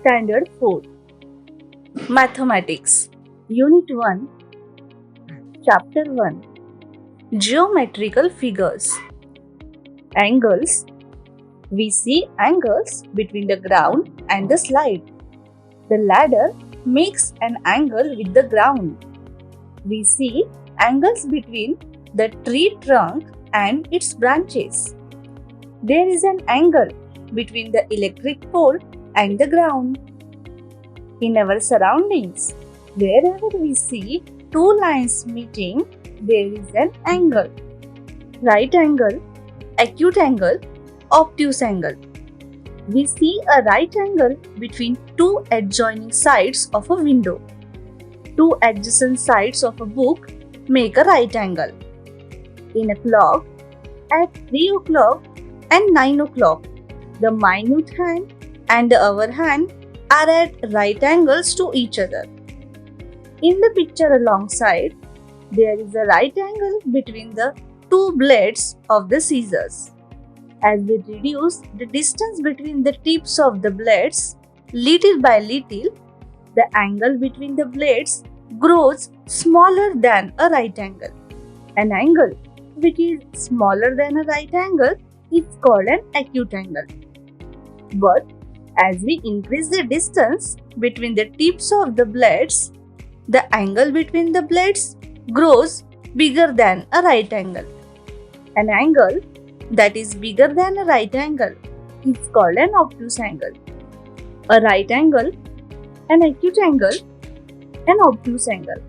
Standard 4. Mathematics. Unit 1. Chapter 1. Geometrical figures. Angles. We see angles between the ground and the slide. The ladder makes an angle with the ground. We see angles between the tree trunk and its branches. There is an angle between the electric pole and the ground. In our surroundings, wherever we see two lines meeting, there is an angle. Right angle, acute angle, obtuse angle. We see a right angle between two adjoining sides of a window. Two adjacent sides of a book make a right angle. In a clock, at 3 o'clock and 9 o'clock, the minute hand and the hour hand are at right angles to each other. In the picture alongside, there is a right angle between the two blades of the scissors. As we reduce the distance between the tips of the blades, little by little, the angle between the blades grows smaller than a right angle. An angle which is smaller than a right angle is called an acute angle. But as we increase the distance between the tips of the blades, the angle between the blades grows bigger than a right angle. An angle that is bigger than a right angle is called an obtuse angle. A right angle, an acute angle, an obtuse angle.